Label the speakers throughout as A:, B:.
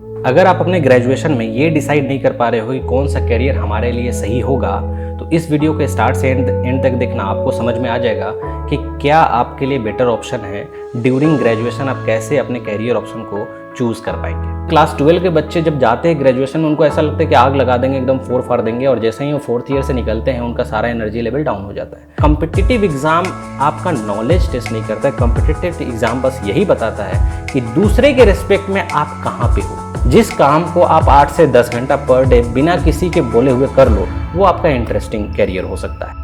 A: अगर आप अपने ग्रेजुएशन में ये डिसाइड नहीं कर पा रहे हो कि कौन सा करियर हमारे लिए सही होगा, तो इस वीडियो के स्टार्ट से एंड तक देखना, आपको समझ में आ जाएगा कि क्या आपके लिए बेटर ऑप्शन है। ड्यूरिंग ग्रेजुएशन आप कैसे अपने करियर ऑप्शन को चूज़ कर पाएंगे। क्लास 12 के बच्चे जब जाते हैं ग्रेजुएशन में, उनको ऐसा लगता है कि आग लगा देंगे, एकदम फोड़ फाड़ देंगे, और जैसे ही वो फोर्थ ईयर से निकलते हैं उनका सारा एनर्जी लेवल डाउन हो जाता है। कॉम्पिटिटिव एग्जाम आपका नॉलेज टेस्ट नहीं करता है। कॉम्पिटिटिव एग्जाम बस यही बताता है कि दूसरे के रिस्पेक्ट में आप कहाँ पे हो। जिस काम को आप 8 से 10 घंटा पर डे बिना किसी के बोले हुए कर लो, वो आपका इंटरेस्टिंग करियर हो सकता है।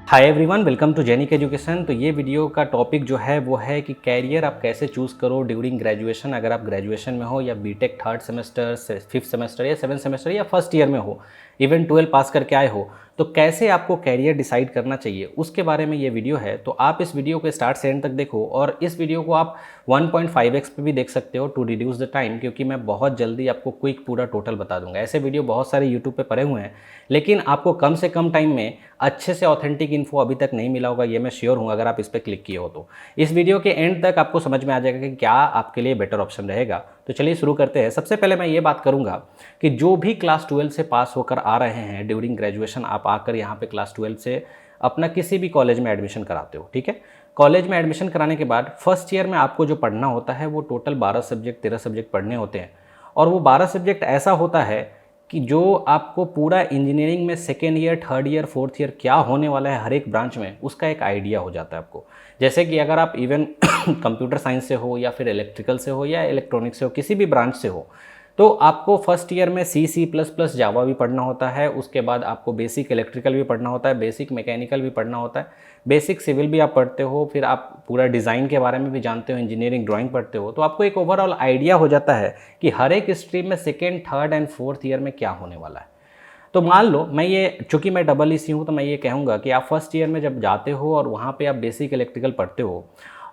A: Hi everyone, welcome to Genic education. तो ये वीडियो का टॉपिक जो है वो है कि कैरियर आप कैसे चूज़ करो ड्यूरिंग ग्रेजुएशन। अगर आप ग्रेजुएशन में हो या BTech 3rd semester, 5th semester या 7th सेमेस्टर या फर्स्ट ईयर में हो, इवन 12 पास करके आए हो, तो कैसे आपको कैरियर डिसाइड करना चाहिए उसके बारे में ये वीडियो है। तो आप इस वीडियो को स्टार्ट से एंड तक देखो, और इस वीडियो को आप 1.5x पे भी देख सकते हो टू रिड्यूस द टाइम, क्योंकि मैं बहुत जल्दी आपको क्विक पूरा टोटल बता दूंगा। ऐसे वीडियो बहुत सारे यूट्यूब पे पड़े हुए हैं, लेकिन आपको कम से कम टाइम में अच्छे से ऑथेंटिक इन्फो अभी तक नहीं मिला होगा, ये मैं श्योर हूँ अगर आप इस पर क्लिक किए हो तो। इस वीडियो के एंड तक आपको समझ में आ जाएगा कि क्या आपके लिए बेटर ऑप्शन रहेगा। तो चलिए शुरू करते हैं। सबसे पहले मैं ये बात करूंगा कि जो भी क्लास 12 से पास होकर आ रहे हैं ड्यूरिंग ग्रेजुएशन, आप आकर यहाँ पे क्लास 12 से अपना किसी भी कॉलेज में एडमिशन कराते हो, ठीक है। कॉलेज में एडमिशन कराने के बाद फर्स्ट ईयर में आपको जो पढ़ना होता है वो टोटल 12 सब्जेक्ट 13 सब्जेक्ट पढ़ने होते हैं। और वो 12 सब्जेक्ट ऐसा होता है कि जो आपको पूरा इंजीनियरिंग में second year, third year, fourth year क्या होने वाला है हर एक ब्रांच में, उसका एक आइडिया हो जाता है आपको। जैसे कि अगर आप इवन कंप्यूटर साइंस से हो या फिर इलेक्ट्रिकल से हो या इलेक्ट्रॉनिक्स से हो, किसी भी ब्रांच से हो, तो आपको फर्स्ट ईयर में C++, जावा भी पढ़ना होता है। उसके बाद आपको बेसिक इलेक्ट्रिकल भी पढ़ना होता है, बेसिक मैकेनिकल भी पढ़ना होता है, बेसिक सिविल भी आप पढ़ते हो, फिर आप पूरा डिज़ाइन के बारे में भी जानते हो, इंजीनियरिंग ड्राइंग पढ़ते हो। तो आपको एक ओवरऑल आइडिया हो जाता है कि हर एक स्ट्रीम में second, third and fourth year में क्या होने वाला है। तो मान लो चूँकि मैं डबल EC हूँ, तो मैं ये कहूँगा कि आप फर्स्ट ईयर में जब जाते हो और वहाँ पे आप बेसिक इलेक्ट्रिकल पढ़ते हो,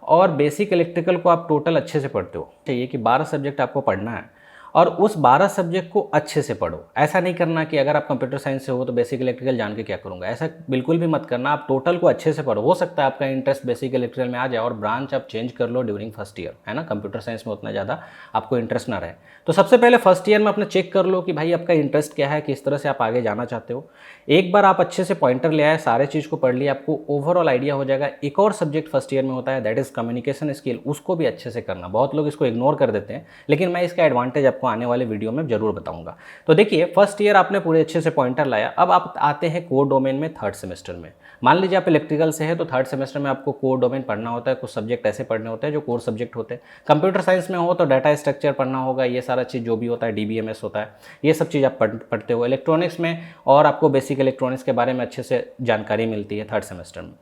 A: और बेसिक इलेक्ट्रिकल को आप टोटल अच्छे से पढ़ते हो, चाहिए कि 12 सब्जेक्ट आपको पढ़ना है, और उस 12 सब्जेक्ट को अच्छे से पढ़ो। ऐसा नहीं करना कि अगर आप कंप्यूटर साइंस से हो तो बेसिक इलेक्ट्रिकल जान के क्या करूँगा, ऐसा बिल्कुल भी मत करना। आप टोटल को अच्छे से पढ़ो। हो सकता है आपका इंटरेस्ट बेसिक इलेक्ट्रिकल में आ जाए और ब्रांच आप चेंज कर लो ड्यूरिंग फर्स्ट ईयर, है ना। कंप्यूटर साइंस में उतना ज़्यादा आपको इंटरेस्ट ना रहे, तो सबसे पहले फर्स्ट ईयर में अपना चेक कर लो कि भाई आपका इंटरेस्ट क्या है, किस तरह से आप आगे जाना चाहते हो। एक बार आप अच्छे से पॉइंटर ले आए, सारे चीज़ को पढ़ लिया, आपको ओवरऑल आइडिया हो जाएगा। एक और सब्जेक्ट फर्स्ट ईयर में होता है, दैट इज़ कम्युनिकेशन स्किल, उसको भी अच्छे से करना। बहुत लोग इसको इग्नोर कर देते हैं, लेकिन मैं इसका एडवांटेज आपको आने वाले वीडियो में जरूर बताऊंगा। तो देखिए, फर्स्ट ईयर आपने पूरे अच्छे से पॉइंटर लाया, अब आप आते हैं कोर डोमेन में थर्ड सेमेस्टर में। मान लीजिए आप इलेक्ट्रिकल से है, तो थर्ड सेमेस्टर में आपको कोर डोमेन पढ़ना होता है। कुछ सब्जेक्ट ऐसे पढ़ने होते हैं जो कोर सब्जेक्ट होते हैं। कंप्यूटर साइंस में हो तो डाटा स्ट्रक्चर पढ़ना होगा, ये सारा चीज़ जो भी होता है, DBMS होता है, ये सब चीज़ आप पढ़ते हो इलेक्ट्रॉनिक्स में, और आपको बेसिक इलेक्ट्रॉनिक्स के बारे में अच्छे से जानकारी मिलती है थर्ड सेमेस्टर में।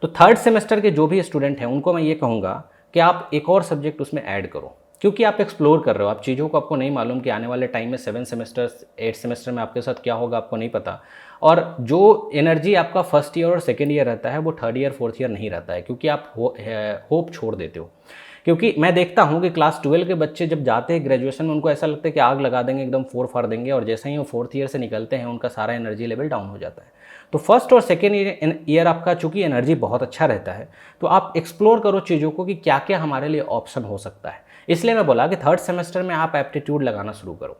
A: तो थर्ड सेमेस्टर के जो भी स्टूडेंट हैं उनको मैं ये कहूँगा कि आप एक और सब्जेक्ट उसमें ऐड करो, क्योंकि आप एक्सप्लोर कर रहे हो, आप चीज़ों को, आपको नहीं मालूम कि आने वाले टाइम में 7 सेमेस्टर 8 सेमेस्टर में आपके साथ क्या होगा, आपको नहीं पता। और जो एनर्जी आपका फर्स्ट ईयर और सेकेंड ईयर रहता है वो थर्ड ईयर फोर्थ ईयर नहीं रहता है, क्योंकि आप होप छोड़ देते हो। क्योंकि मैं देखता हूँ कि क्लास 12 के बच्चे जब जाते हैं ग्रेजुएशन में, उनको ऐसा लगता है कि आग लगा देंगे, एकदम फोड़ फाड़ देंगे, और जैसे ही वो फोर्थ ईयर से निकलते हैं उनका सारा एनर्जी लेवल डाउन हो जाता है। तो फर्स्ट और सेकेंड ईयर आपका चूंकि एनर्जी बहुत अच्छा रहता है, तो आप एक्सप्लोर करो चीज़ों को कि क्या क्या हमारे लिए ऑप्शन हो सकता है। इसलिए मैं बोला कि थर्ड सेमेस्टर में आप एप्टीट्यूड लगाना शुरू करो।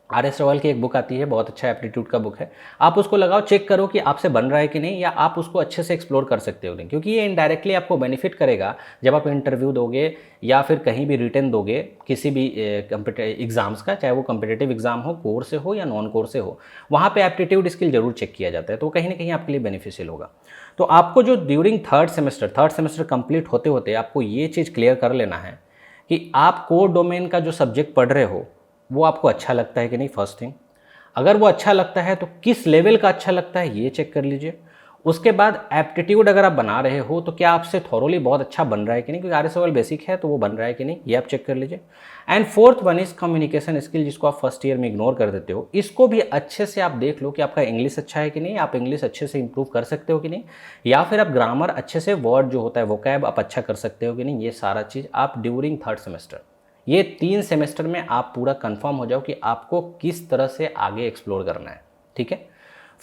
A: RS रावल की एक बुक आती है, बहुत अच्छा एप्टीट्यूड का बुक है, आप उसको लगाओ, चेक करो कि आपसे बन रहा है कि नहीं, या आप उसको अच्छे से एक्सप्लोर कर सकते हो नहीं, क्योंकि ये इनडायरेक्टली आपको बेनिफिट करेगा जब आप इंटरव्यू दोगे या फिर कहीं भी रिटन दोगे किसी भी एग्जाम्स का, चाहे वो कम्पिटेटिव एग्जाम हो, कोर से हो या नॉन कोर से हो, वहाँ पे एप्टीट्यूड स्किल जरूर चेक किया जाता है, तो कहीं ना कहीं आपके लिए बेनिफिशियल होगा। तो आपको जो ड्यूरिंग थर्ड सेमेस्टर कंप्लीट होते होते आपको ये चीज़ क्लियर कर लेना है कि आप कोर डोमेन का जो सब्जेक्ट पढ़ रहे हो वो आपको अच्छा लगता है कि नहीं, फर्स्ट थिंग। अगर वो अच्छा लगता है तो किस लेवल का अच्छा लगता है ये चेक कर लीजिए। उसके बाद एप्टीट्यूड अगर आप बना रहे हो तो क्या आपसे थॉरोली बहुत अच्छा बन रहा है कि नहीं, क्योंकि RS रावल बेसिक है तो वो बन रहा है कि नहीं, ये आप चेक कर लीजिए। And fourth one is communication skill, जिसको आप फर्स्ट ईयर में इग्नोर कर देते हो। इसको भी अच्छे से आप देख लो कि आपका इंग्लिश अच्छा है कि नहीं, आप इंग्लिश अच्छे से इंप्रूव कर सकते हो कि नहीं, या फिर आप ग्रामर अच्छे से, वर्ड जो होता है वोकैब आप अच्छा कर सकते हो कि नहीं। ये सारा चीज़ आप ड्यूरिंग थर्ड सेमेस्टर, ये 3 सेमेस्टर में आप पूरा कंफर्म हो जाओ कि आपको किस तरह से आगे एक्सप्लोर करना है, ठीक है।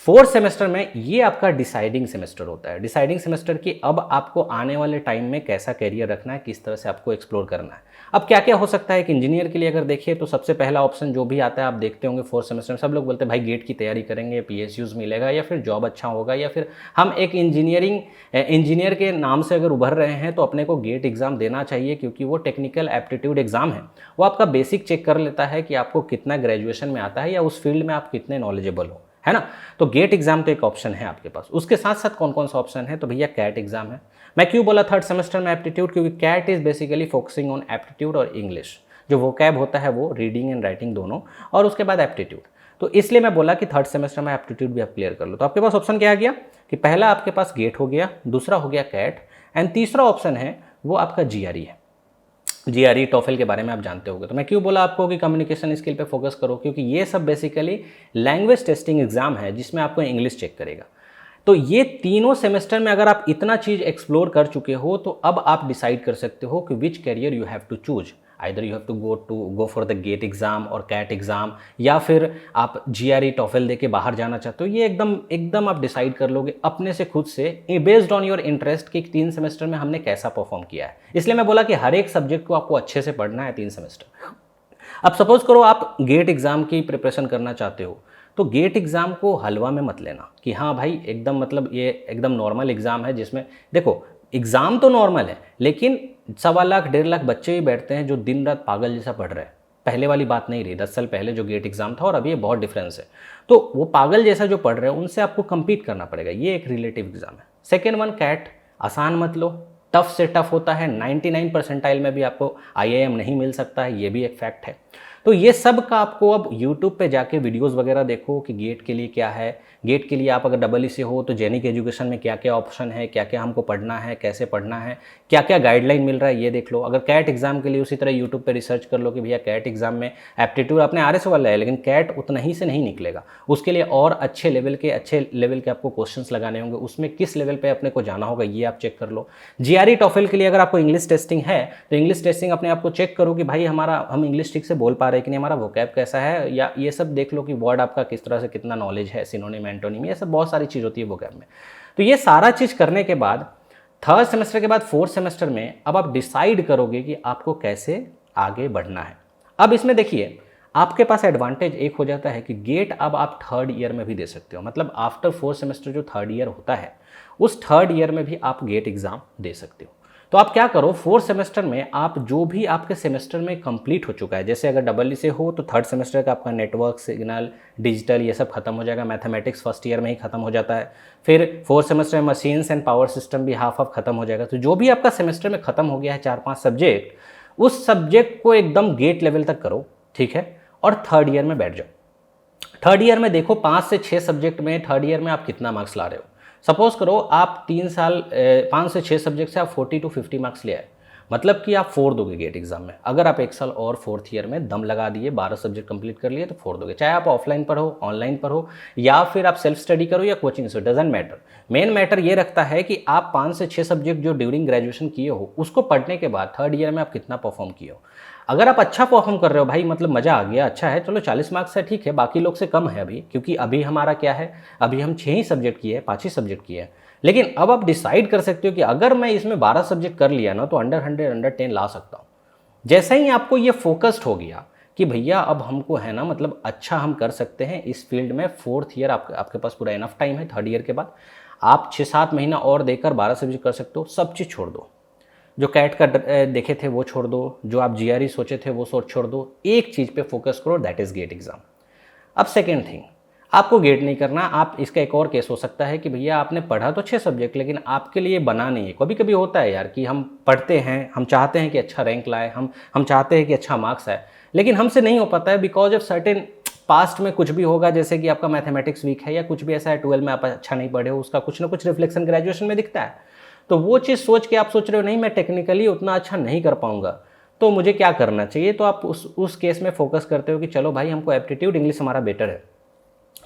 A: फोर्थ सेमेस्टर में ये आपका डिसाइडिंग सेमेस्टर होता है। डिसाइडिंग सेमेस्टर की अब आपको आने वाले टाइम में कैसा करियर रखना है, किस तरह से आपको एक्सप्लोर करना है। अब क्या क्या हो सकता है एक इंजीनियर के लिए अगर देखिए तो सबसे पहला ऑप्शन जो भी आता है, आप देखते होंगे फोर्थ सेमेस्टर में सब लोग बोलते हैं भाई गेट की तैयारी करेंगे, PSUs मिलेगा या फिर जॉब अच्छा होगा, या फिर हम एक इंजीनियर के नाम से अगर उभर रहे हैं तो अपने को गेट एग्जाम देना चाहिए, क्योंकि वो टेक्निकल एप्टीट्यूड एग्जाम है। वो आपका बेसिक चेक कर लेता है कि आपको कितना ग्रेजुएशन में आता है या उस फील्ड में आप कितने नॉलेजेबल हो, है ना। तो गेट एग्जाम तो एक ऑप्शन है आपके पास। उसके साथ साथ कौन कौन सा ऑप्शन है, तो भैया कैट एग्जाम है। मैं क्यों बोला थर्ड सेमेस्टर में एप्टीट्यूड, क्योंकि CAT is basically focusing on aptitude और इंग्लिश। जो वोकैब होता है वो रीडिंग एंड राइटिंग दोनों, और उसके बाद एप्टीट्यूड। तो इसलिए मैं बोला कि थर्ड सेमेस्टर में एप्टीट्यूड भी आप क्लियर कर लो। तो आपके पास ऑप्शन क्या आ गया कि पहला आपके पास गेट हो गया, दूसरा हो गया कैट, एंड तीसरा ऑप्शन है वो आपका GRE है। GRE टॉफल के बारे में आप जानते होंगे। तो मैं क्यों बोला आपको कि कम्युनिकेशन स्किल पे फोकस करो, क्योंकि ये सब बेसिकली लैंग्वेज टेस्टिंग एग्जाम है जिसमें आपको इंग्लिश चेक करेगा। तो ये तीनों सेमेस्टर में अगर आप इतना चीज़ एक्सप्लोर कर चुके हो तो अब आप डिसाइड कर सकते हो कि which career you have to choose. Either you have to go for the GATE exam और कैट एग्जाम, या फिर आप GRE टॉफल दे के बाहर जाना चाहते हो। ये एकदम आप डिसाइड कर लोगे अपने से खुद से, बेस्ड ऑन योर इंटरेस्ट कि 3 सेमेस्टर में हमने कैसा परफॉर्म किया है। इसलिए मैं बोला कि हर एक सब्जेक्ट को आपको अच्छे से पढ़ना है 3 सेमेस्टर। अब सपोज करो आप गेट एग्जाम की प्रिपरेशन करना चाहते हो, तो गेट एग्ज़ाम को हलवा में मत लेना कि हाँ भाई एकदम मतलब ये एकदम नॉर्मल एग्ज़ाम है, जिसमें देखो एग्ज़ाम तो नॉर्मल है, लेकिन 1.25 लाख 1.5 लाख बच्चे ही बैठते हैं जो दिन रात पागल जैसा पढ़ रहे हैं। पहले वाली बात नहीं रही, 10 साल पहले जो गेट एग्ज़ाम था और अभी ये बहुत डिफरेंस है। तो वो पागल जैसा जो पढ़ रहे हैं उनसे आपको कम्पीट करना पड़ेगा। ये एक रिलेटिव एग्ज़ाम है। सेकेंड वन कैट, आसान मत लो, टफ से टफ होता है। 99 परसेंटाइल में भी आपको IIM नहीं मिल सकता है, ये भी एक फैक्ट है। तो ये सब का आपको अब YouTube पे जाके वीडियोस वगैरह देखो कि गेट के लिए क्या है। गेट के लिए आप अगर EE से हो तो जेनिक एजुकेशन में क्या क्या ऑप्शन है, क्या क्या हमको पढ़ना है, कैसे पढ़ना है, क्या क्या गाइडलाइन मिल रहा है, ये देख लो। अगर कैट एग्जाम के लिए उसी तरह YouTube पे रिसर्च कर लो कि भैया कैट एग्जाम में एप्टीट्यूड अपने RS वाला है, लेकिन कैट उतना ही से नहीं निकलेगा। उसके लिए और अच्छे लेवल के आपको क्वेश्चंस लगाने होंगे, उसमें किस लेवल पे अपने को जाना होगा ये आप चेक कर लो। GRE टॉफल के लिए अगर आपको इंग्लिश टेस्टिंग है तो इंग्लिश टेस्टिंग अपने आप को चेक करो कि भाई हम इंग्लिश ठीक से बोल पा रहे हैं कि नहीं, हमारा वोकैब कैसा है, या ये सब देख लो कि वर्ड आपका किस तरह से कितना नॉलेज है, सिनोनिम एंटोनिम, ये सब बहुत सारी चीज़ होती है वोकैब में। तो ये सारा चीज़ करने के बाद थर्ड सेमेस्टर के बाद फोर्थ सेमेस्टर में अब आप डिसाइड करोगे कि आपको कैसे आगे बढ़ना है। अब इसमें देखिए आपके पास एडवांटेज एक हो जाता है कि गेट अब आप थर्ड ईयर में भी दे सकते हो। मतलब आफ्टर फोर्थ सेमेस्टर जो थर्ड ईयर होता है उस थर्ड ईयर में भी आप गेट एग्जाम दे सकते हो। तो आप क्या करो, फोर्थ सेमेस्टर में आप जो भी आपके सेमेस्टर में कंप्लीट हो चुका है, जैसे अगर EE से हो तो थर्ड सेमेस्टर का आपका नेटवर्क, सिग्नल, डिजिटल ये सब खत्म हो जाएगा। मैथमेटिक्स फर्स्ट ईयर में ही खत्म हो जाता है। फिर फोर्थ सेमेस्टर में मशीन्स एंड पावर सिस्टम भी हाफ खत्म हो जाएगा। तो जो भी आपका सेमेस्टर में खत्म हो गया है 4-5 सब्जेक्ट, उस सब्जेक्ट को एकदम गेट लेवल तक करो, ठीक है, और थर्ड ईयर में बैठ जाओ। थर्ड ईयर में देखो 5 से 6 सब्जेक्ट में थर्ड ईयर में आप कितना मार्क्स ला रहे हो। सपोज करो आप 3 साल 5 से 6 सब्जेक्ट से आप 40 to 50 मार्क्स ले आए, मतलब कि आप 4 दोगे गेट एग्जाम में। अगर आप 1 साल और फोर्थ ईयर में दम लगा दिए, 12 सब्जेक्ट कंप्लीट कर लिए तो 4 दोगे। चाहे आप ऑफलाइन पढ़ो, ऑनलाइन पढ़ो, या फिर आप सेल्फ स्टडी करो या कोचिंग से, डजेंट मैटर। मेन मैटर ये रखता है कि आप 5 से 6 सब्जेक्ट जो ड्यूरिंग ग्रेजुएशन किए हो उसको पढ़ने के बाद थर्ड ईयर में आप कितना परफॉर्म किए हो। अगर आप अच्छा परफॉर्म कर रहे हो भाई, मतलब मज़ा आ गया, अच्छा है, चलो 40 मार्क्स है, ठीक है, बाकी लोग से कम है अभी, क्योंकि अभी हमारा क्या है, अभी हम 6 ही सब्जेक्ट किए हैं, 5 ही सब्जेक्ट किए हैं। लेकिन अब आप डिसाइड कर सकते हो कि अगर मैं इसमें 12 सब्जेक्ट कर लिया ना तो अंडर 100 अंडर 10 ला सकता हूँ। जैसे ही आपको ये फोकस्ड हो गया कि भैया अब हमको है ना, मतलब अच्छा हम कर सकते हैं इस फील्ड में, फोर्थ ईयर आपके पास पूरा इनफ टाइम है। थर्ड ईयर के बाद आप 6-7 महीना और देकर 12 सब्जेक्ट कर सकते हो। सब चीज़ छोड़ दो, जो कैट का देखे थे वो छोड़ दो, जो आप GRE सोचे थे वो छोड़ दो। एक चीज़ पे फोकस करो, दैट इज़ गेट एग्जाम। अब सेकेंड थिंग, आपको गेट नहीं करना। आप इसका एक और केस हो सकता है कि भैया आपने पढ़ा तो 6 सब्जेक्ट, लेकिन आपके लिए बना नहीं है। कभी कभी होता है यार कि हम पढ़ते हैं, हम चाहते हैं कि अच्छा रैंक लाए, हम चाहते हैं कि अच्छा मार्क्स आए, लेकिन हमसे नहीं हो पाता है बिकॉज ऑफ सर्टेन पास्ट में कुछ भी होगा, जैसे कि आपका मैथमेटिक्स वीक है या कुछ भी ऐसा है, 12 में आप अच्छा नहीं पढ़े हो, उसका कुछ ना कुछ रिफ्लेक्शन ग्रेजुएशन में दिखता है। तो वो चीज़ सोच के आप सोच रहे हो नहीं मैं टेक्निकली उतना अच्छा नहीं कर पाऊंगा, तो मुझे क्या करना चाहिए। तो आप उस केस में फोकस करते हो कि चलो भाई हमको एप्टीट्यूड इंग्लिश हमारा बेटर है,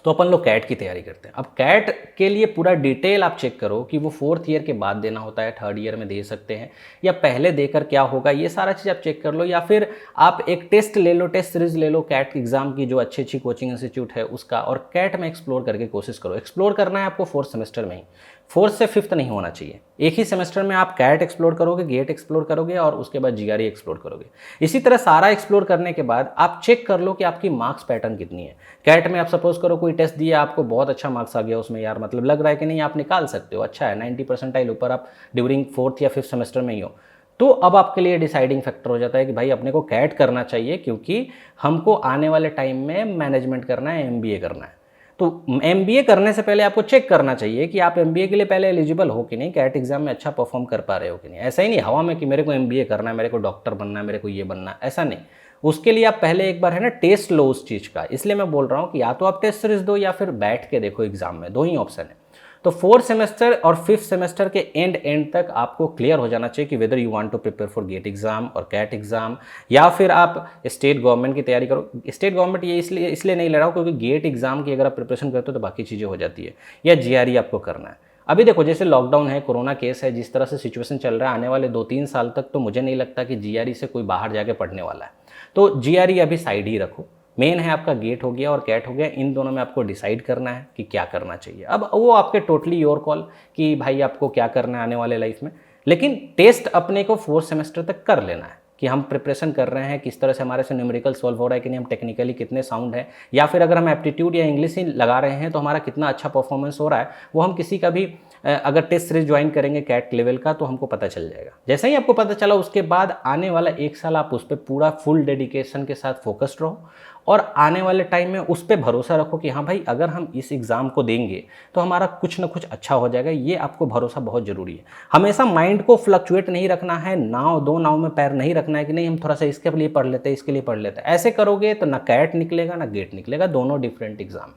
A: तो अपन लोग कैट की तैयारी करते हैं। अब कैट के लिए पूरा डिटेल आप चेक करो कि वो 4th ईयर के बाद देना होता है, 3rd ईयर में दे सकते हैं या पहले देकर क्या होगा, ये सारा चीज़ आप चेक कर लो। या फिर आप एक टेस्ट ले लो, टेस्ट सीरीज ले लो कैट एग्जाम की, जो अच्छी अच्छी कोचिंग इंस्टीट्यूट है उसका, और कैट में एक्सप्लोर करके कोशिश करो। एक्सप्लोर करना है आपको 4th सेमेस्टर में ही, 4th से 5th नहीं होना चाहिए। एक ही सेमेस्टर में आप कैट एक्सप्लोर करोगे, गेट एक्सप्लोर करोगे और उसके बाद जीआरई एक्सप्लोर करोगे। इसी तरह सारा एक्सप्लोर करने के बाद आप चेक कर लो कि आपकी मार्क्स पैटर्न कितनी है। कैट में आप सपोज करो कोई टेस्ट दिया, आपको बहुत अच्छा मार्क्स आ गया उसमें, यार मतलब लग रहा है कि नहीं आप निकाल सकते हो, अच्छा है 90 परसेंटाइल ऊपर आप ड्यूरिंग 4th या 5th सेमेस्टर में ही हो, तो अब आपके लिए डिसाइडिंग फैक्टर हो जाता है कि भाई अपने को कैट करना चाहिए, क्योंकि हमको आने वाले टाइम में मैनेजमेंट करना है, एमबीए करना है। तो एमबीए करने से पहले आपको चेक करना चाहिए कि आप एमबीए के लिए पहले एलिजिबल हो कि नहीं, कैट एग्जाम में अच्छा परफॉर्म कर पा रहे हो कि नहीं। ऐसा ही नहीं हवा में कि मेरे को एमबीए करना है, मेरे को डॉक्टर बनना है, मेरे को ये बनना है, ऐसा नहीं। उसके लिए आप पहले एक बार है ना टेस्ट लो उस चीज़ का। इसलिए मैं बोल रहा हूँ कि या तो आप टेस्ट सीरीज दो या फिर बैठ के देखो एग्जाम में, दो ही ऑप्शन है। तो 4th सेमेस्टर और 5th सेमेस्टर के एंड तक आपको क्लियर हो जाना चाहिए कि whether you want to prepare for GATE exam और कैट एग्जाम, या फिर आप स्टेट गवर्नमेंट की तैयारी करो। स्टेट गवर्नमेंट ये इसलिए नहीं ले रहा हूँ क्योंकि गेट एग्जाम की अगर आप प्रिपरेशन करते हो तो बाकी चीज़ें हो जाती है, या जीआरई आपको करना है। अभी देखो जैसे लॉकडाउन है, कोरोना केस है, जिस तरह से सिचुएशन चल रहा है, आने वाले 2-3 साल तक तो मुझे नहीं लगता कि जीआरई से कोई बाहर जाके पढ़ने वाला है। तो जीआरई अभी साइड ही रखो, मेन है आपका गेट हो गया और कैट हो गया। इन दोनों में आपको डिसाइड करना है कि क्या करना चाहिए। अब वो आपके टोटली योर कॉल कि भाई आपको क्या करना है आने वाले लाइफ में। लेकिन टेस्ट अपने को 4th सेमेस्टर तक कर लेना है कि हम प्रिपरेशन कर रहे हैं, किस तरह से हमारे से न्यूमेरिकल सॉल्व हो रहा है कि नहीं, हम टेक्निकली कितने साउंड है, या फिर अगर हम एप्टीट्यूड या इंग्लिश ही लगा रहे हैं तो हमारा कितना अच्छा परफॉर्मेंस हो रहा है। वो हम किसी का भी अगर टेस्ट सीरीज ज्वाइन करेंगे कैट लेवल का तो हमको पता चल जाएगा। जैसे ही आपको पता चला उसके बाद आने वाला 1 साल आप उस पर पूरा फुल डेडिकेशन के साथ फोकस्ड रहो और आने वाले टाइम में उस पर भरोसा रखो कि हाँ भाई अगर हम इस एग्ज़ाम को देंगे तो हमारा कुछ ना कुछ अच्छा हो जाएगा। ये आपको भरोसा बहुत ज़रूरी है। हमेशा माइंड को फ्लक्चुएट नहीं रखना है, दो नाव में पैर नहीं रखना है कि नहीं हम थोड़ा सा इसके लिए पढ़ लेते हैं, इसके लिए पढ़ लेते हैं। ऐसे करोगे तो ना कैट निकलेगा ना गेट निकलेगा, दोनों डिफरेंट एग्जाम।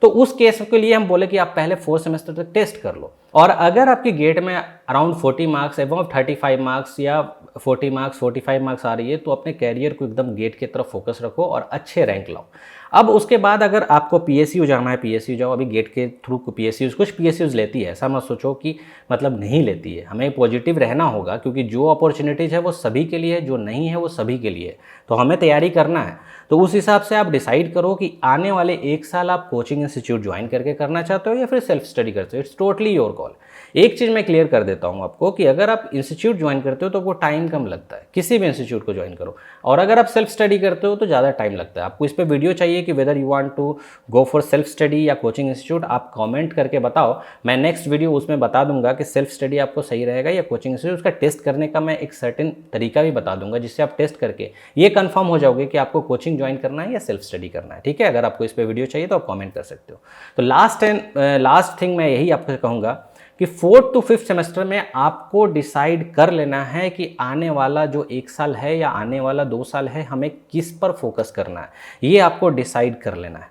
A: तो उस केस के लिए हम बोले कि आप पहले 4th सेमेस्टर तक टेस्ट कर लो, और अगर आपकी गेट में अराउंड 40 मार्क्स एवं 35 मार्क्स या 40 मार्क्स 45 मार्क्स आ रही है तो अपने कैरियर को एकदम गेट की तरफ फोकस रखो और अच्छे रैंक लाओ। अब उसके बाद अगर आपको पीएसयू जाना है, पीएसयू जाओ। अभी गेट के थ्रू पीएसयूज, कुछ पीएसयूज लेती है, ऐसा मत सोचो कि मतलब नहीं लेती है। हमें पॉजिटिव रहना होगा क्योंकि जो अपॉर्चुनिटीज़ है वो सभी के लिए, जो नहीं है वो सभी के लिए, तो हमें तैयारी करना है। तो उस हिसाब से आप डिसाइड करो कि आने वाले 1 साल आप कोचिंग इंस्टीट्यूट ज्वाइन करके करना चाहते हो या फिर सेल्फ स्टडी करते हो। It's totally your call. एक चीज़ मैं क्लियर कर देता हूँ आपको कि अगर आप इंस्टीट्यूट ज्वाइन करते हो तो वो टाइम कम लगता है, किसी भी इंस्टीट्यूट को ज्वाइन करो, और अगर आप सेल्फ स्टडी करते हो तो ज़्यादा टाइम लगता है। आपको इस पर वीडियो चाहिए कि whether you want to go for self study या कोचिंग इंस्टीट्यूट, आप कमेंट करके बताओ। मैं नेक्स्ट वीडियो उसमें बता दूंगा कि सेल्फ स्टडी आपको सही रहेगा या कोचिंग इंस्टीट्यूट। उसका टेस्ट करने का मैं एक सर्टेन तरीका भी बता दूंगा जिससे आप टेस्ट करके ये कंफर्म हो जाओगे कि आपको कोचिंग ज्वाइन करना है या सेल्फ स्टडी करना है। ठीक है, अगर आपको इस पर वीडियो चाहिए तो आप कॉमेंट कर सकते हो। तो लास्ट थिंग मैं यही आपको कहूँगा कि 4th to 5th सेमेस्टर में आपको डिसाइड कर लेना है कि आने वाला जो 1 साल है या आने वाला 2 साल है हमें किस पर फोकस करना है, ये आपको डिसाइड कर लेना है।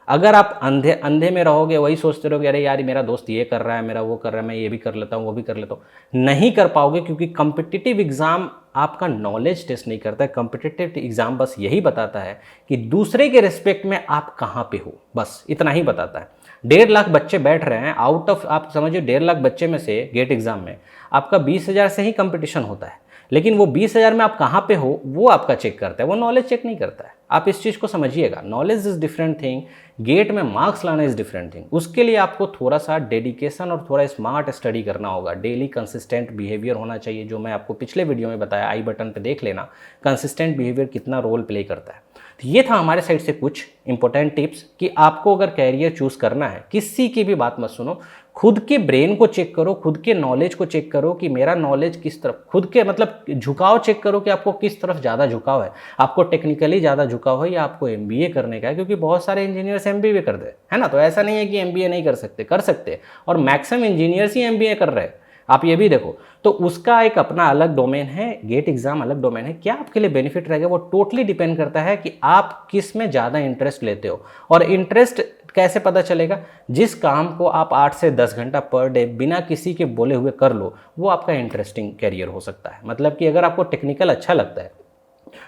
A: अगर आप अंधे में रहोगे, वही सोचते रहोगे अरे यार मेरा दोस्त ये कर रहा है, मेरा वो कर रहा है, मैं ये भी कर लेता हूँ, वो भी कर लेता हूँ, नहीं कर पाओगे। क्योंकि कॉम्पिटिटिव एग्ज़ाम आपका नॉलेज टेस्ट नहीं करता है। कॉम्पिटिटिव एग्ज़ाम बस यही बताता है कि दूसरे के रिस्पेक्ट में आप कहाँ पे हो, बस इतना ही बताता है। 1.5 लाख बच्चे बैठ रहे हैं, आउट ऑफ आप समझिए 1.5 लाख बच्चे में से गेट एग्जाम में आपका 20,000 से ही कंपटीशन होता है। लेकिन वो 20,000 में आप कहाँ पे हो वो आपका चेक करता है, वो नॉलेज चेक नहीं करता है। आप इस चीज़ को समझिएगा, knowledge is different thing, GATE में मार्क्स लाना इज़ डिफरेंट थिंग। उसके लिए आपको थोड़ा सा डेडिकेशन और थोड़ा स्मार्ट स्टडी करना होगा। डेली कंसिस्टेंट बिहेवियर होना चाहिए, जो मैं आपको पिछले वीडियो में बताया, आई बटन पे देख लेना, कंसिस्टेंट बिहेवियर कितना रोल प्ले करता है। तो ये था हमारे साइड से कुछ इंपॉर्टेंट टिप्स कि आपको अगर कैरियर चूज़ करना है, किसी की भी बात मत सुनो, खुद के ब्रेन को चेक करो, खुद के नॉलेज को चेक करो कि मेरा नॉलेज किस तरफ, खुद के मतलब झुकाव चेक करो कि आपको किस तरफ ज़्यादा झुकाव है। आपको टेक्निकली ज़्यादा झुकाव है या आपको एमबीए करने का है, क्योंकि बहुत सारे इंजीनियर्स एमबीए कर दे, है ना। तो ऐसा नहीं है कि एमबीए नहीं कर सकते, कर सकते, और मैक्सिमम इंजीनियर्स ही एमबीए कर रहे हैं। आप ये भी देखो, तो उसका एक अपना अलग डोमेन है, गेट एग्जाम अलग डोमेन है। क्या आपके लिए बेनिफिट रहेगा वो टोटली डिपेंड करता है कि आप किस में ज़्यादा इंटरेस्ट लेते हो। और इंटरेस्ट कैसे पता चलेगा? जिस काम को आप 8 से 10 घंटा पर डे बिना किसी के बोले हुए कर लो, वो आपका इंटरेस्टिंग कैरियर हो सकता है। मतलब कि अगर आपको टेक्निकल अच्छा लगता है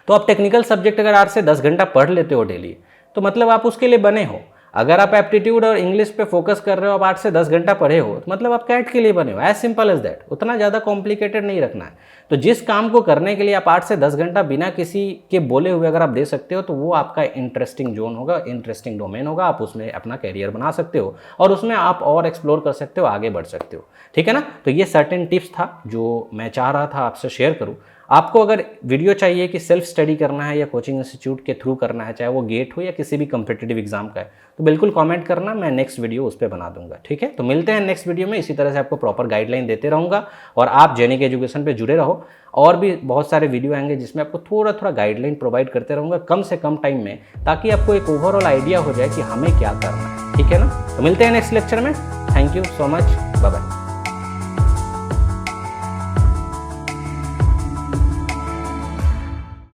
A: तो आप टेक्निकल सब्जेक्ट अगर 8 से 10 घंटा पढ़ लेते हो डेली, तो मतलब आप उसके लिए बने हो। अगर आप एप्टीट्यूड और इंग्लिश पे फोकस कर रहे हो, आप 8 से 10 घंटा पढ़े हो, तो मतलब आप कैट के लिए बने हो। As simple as that. उतना ज़्यादा कॉम्प्लिकेटेड नहीं रखना है। तो जिस काम को करने के लिए आप 8 से 10 घंटा बिना किसी के बोले हुए अगर आप दे सकते हो, तो वो आपका इंटरेस्टिंग जोन होगा, इंटरेस्टिंग डोमेन होगा। आप उसमें अपना कैरियर बना सकते हो और उसमें आप और एक्सप्लोर कर सकते हो, आगे बढ़ सकते हो। ठीक है ना। तो ये सर्टेन टिप्स था जो मैं चाह रहा था आपसे शेयर करूँ। आपको अगर वीडियो चाहिए कि सेल्फ स्टडी करना है या कोचिंग इंस्टीट्यूट के थ्रू करना है, चाहे वो गेट हो या किसी भी कम्पिटिटिव एग्जाम का है, तो बिल्कुल कमेंट करना, मैं नेक्स्ट वीडियो उस पर बना दूंगा। ठीक है। तो मिलते हैं नेक्स्ट वीडियो में। इसी तरह से आपको प्रॉपर गाइडलाइन देते रहूँगा और आप जेनिक एजुकेशन पे जुड़े रहो। और भी बहुत सारे वीडियो आएंगे जिसमें आपको थोड़ा थोड़ा गाइडलाइन प्रोवाइड करते रहूँगा, कम से कम टाइम में, ताकि आपको एक ओवरऑल आइडिया हो जाए कि हमें क्या करना है। ठीक है ना। तो मिलते हैं नेक्स्ट लेक्चर में। Thank you so much. Bye bye.